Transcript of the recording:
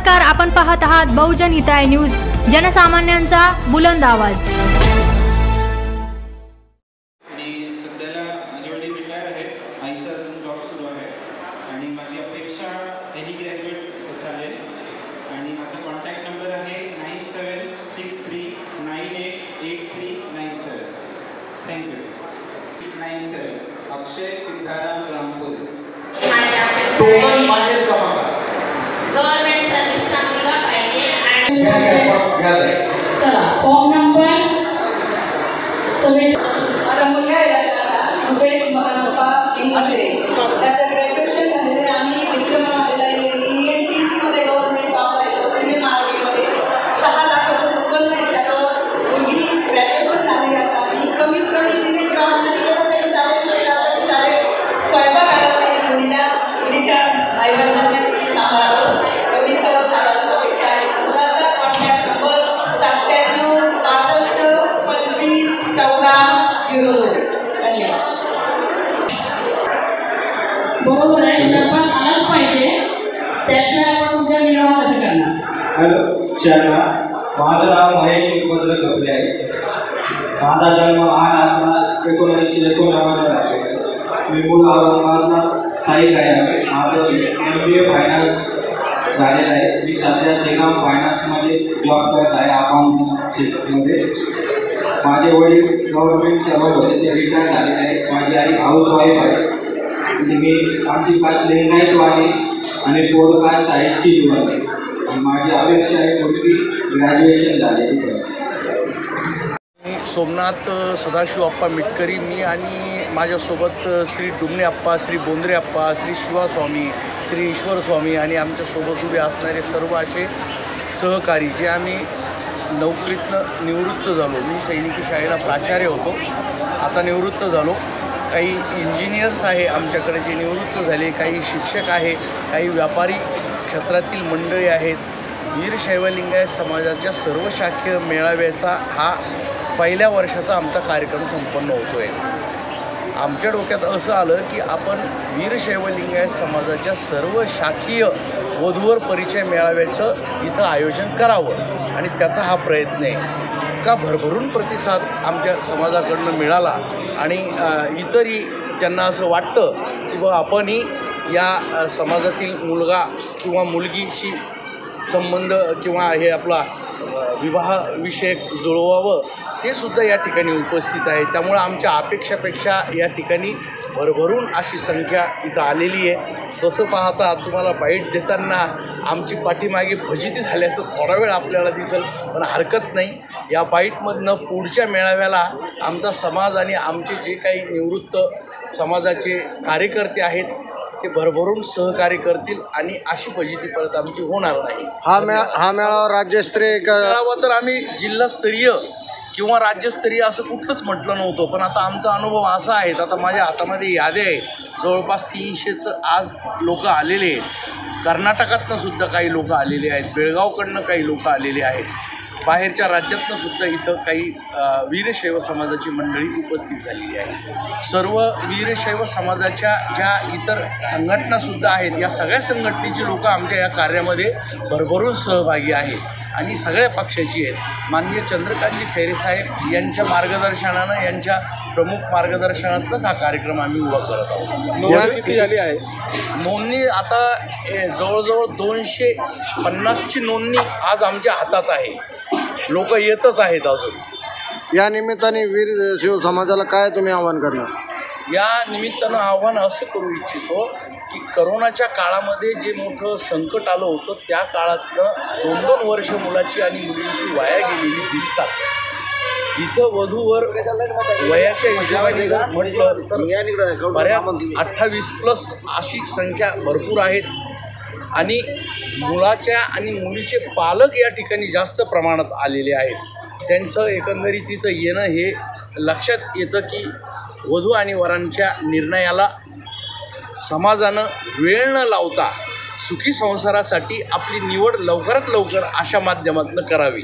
नमस्कार, आपण पाहत आहात बहुजन हिताय न्यूज, जनसामान्यांचा बुलंद आवाज। आणि सध्याला माझे वडील रिटायर आहे, आईचा अजून जॉब सुरू आहे आणि माझी अपेक्षा एनी ग्रॅज्युएट चालेल आणि माझा कॉन्टॅक्ट नंबर आहे 9763988397। थँक्यू। 97 अक्षय सिद्धाराम रामपुर। टोटल बाहेर कमा गवर्नमेंट सर्विस चांगला पाहिजे आणि चला फॉर्म नंबर 47 आता मुलगा आहे रुपेश महानप्पा इंगळे, त्याचं ग्रॅज्युएशन झालेलं आहे आणि डिप्लोमा झालेला आहे ENTC मध्ये गव्हर्नमेंट जॉब आहे पुणे महाराष्ट्रामध्ये 6 लाखाचं उत्पन्न आहे त्याचं। मुलगी ग्रॅज्युएशन झालेली आहे आणि कमीत कमी तिने जॉब नाही केला तरी चालेल स्वयंपाकाला पाहिजे मुलीला, मुलीच्या आईवडिलांना सांभाळावं एवढी सर्व साधारण अपेक्षा आहे। मुलाचा कॉन्टॅक्ट नंबर 9765351402। धन्यवाद। बरोबर आहे, स्वयंपाक आलाच पाहिजे, त्याशिवाय आपण उद्या निर्वाह कसं करणार। हॅलो शर्मा, माझं नाव महेश उपद्र कपले आहे। माझा जन्म 8/11/1989 आहे। मी मूळ औरंगाबादला स्थायिक आहे। माझं MBA फायनान्स झालेलं आहे। मी सध्या श्रीराम फायनान्समध्ये जॉब करत आहे, अकाउंटमध्ये। माझे वडील गव्हर्नमेंट सर्वंट होते, ते रिटायर झालेले आहे। माझी आई हाऊसवाईफ आहे आणि आमची कास्ट लिंगायतवाडी आणि पोडकास्ट आहे चिलीवाडी। माझी अपेक्षा आहे मुलगी ग्रॅज्युएशन झालेली पाहिजे। सोमनाथ सदाशिव अप्पा मिटकरी, मी आणि माझ्यासोबत श्री डुमणे अप्पा, श्री बोंद्रे अप्पा, श्री शिवास्वामी, श्री ईश्वर स्वामी आणि आमच्यासोबत उभे असणारे सर्व असे सहकारी जे आम्ही नोकरीतनं निवृत्त झालो। मी सैनिकी शाळेला प्राचार्य होतो, आता निवृत्त झालो। काही इंजिनियर्स आहे आमच्याकडे जे निवृत्त झाले, काही शिक्षक आहे, काही व्यापारी क्षेत्रातील मंडळी आहेत। वीरशैव लिंगायत समाजाच्या सर्व शाखीय मेळाव्याचा हा पहिल्या वर्षाचा आमचा कार्यक्रम संपन्न होतो आहे। आमच्या डोक्यात असं आलं की आपण वीरशैव लिंगायत समाजाच्या सर्व शाखीय वधूवर परिचय मेळाव्याचं इथं आयोजन करावं आणि त्याचा हा प्रयत्न आहे। इतका भरभरून प्रतिसाद आमच्या समाजाकडनं मिळाला आणि इतरही ज्यांना असं वाटतं की बा आपणही या समाजातील मुलगा किंवा मुलगीशी संबंध किंवा हे आपला विवाहविषयक जुळवावं, ते सुद्धा या ठिकाणी उपस्थित आहे। त्यामुळे आमच्या अपेक्षापेक्षा या ठिकाणी भरभरून अशी संख्या इथं आलेली आहे। तसं पाहता तुम्हाला बाईट देताना आमची पाठीमागे फजिती झाल्याचं थोडा वेळ आपल्याला दिसेल, पण हरकत नाही। या बाईटमधनं पुढच्या मेळाव्याला आमचा समाज आणि आमचे जे काही निवृत्त समाजाचे कार्यकर्ते आहेत ते भरभरून सहकार्य करतील आणि अशी फजिती परत आमची होणार नाही। हा मेळावा राज्यस्तरीय मेळावा तर आम्ही जिल्हास्तरीय किंवा राज्यस्तरीय असं कुठलंच म्हटलं नव्हतं, पण आता आमचा अनुभव असा आहे, आता माझ्या हातामध्ये यादी आहे, जवळपास 300चं आज लोक आलेले आहेत। कर्नाटकातनं सुद्धा काही लोक आलेले आहेत, बेळगावकडनं काही लोक आलेले आहेत, बाहेरच्या राज्यातनं सुद्धा इथं काही वीरशैव समाजाची मंडळी उपस्थित झालेली आहे। सर्व वीरशैव समाजाच्या ज्या इतर संघटनासुद्धा आहेत, या सगळ्या संघटनेची लोक आमच्या या कार्यामध्ये भरभरून सहभागी आहेत आणि सगळ्या पक्षाची आहेत। माननीय चंद्रकांतजी खैरे साहेब यांच्या मार्गदर्शनानं, यांच्या प्रमुख मार्गदर्शनातूनच हा कार्यक्रम आम्ही उभा करत आहोत। नोंदणी किती झाली आहे? नोंदणी आता जवळजवळ 250ची नोंदणी आज आमच्या हातात आहे। लोक येतच आहेत अजून। या निमित्ताने वीरशैव समाजाला काय तुम्ही आवाहन करणार? या निमित्तानं आव्हान असं करू इच्छितो की करोनाच्या काळामध्ये जे मोठं संकट आलं होतं, त्या काळातनं 2-2 वर्ष मुलाची आणि मुलींची वाया गेलेली दिसतात। इथं वधूवर वयाच्या हिशोबाने जर म्हटलं तर बऱ्याच 28+ अशी संख्या भरपूर आहेत आणि मुलाच्या आणि मुलीचे पालक या ठिकाणी जास्त प्रमाणात आलेले आहेत। त्यांचं एकंदरीत तिथं येणं हे लक्षात येतं की वधू आणि वरांच्या निर्णयाला समाजानं वेळ न लावता सुखी संसारासाठी आपली निवड लवकरात लवकर अशा माध्यमातून करावी।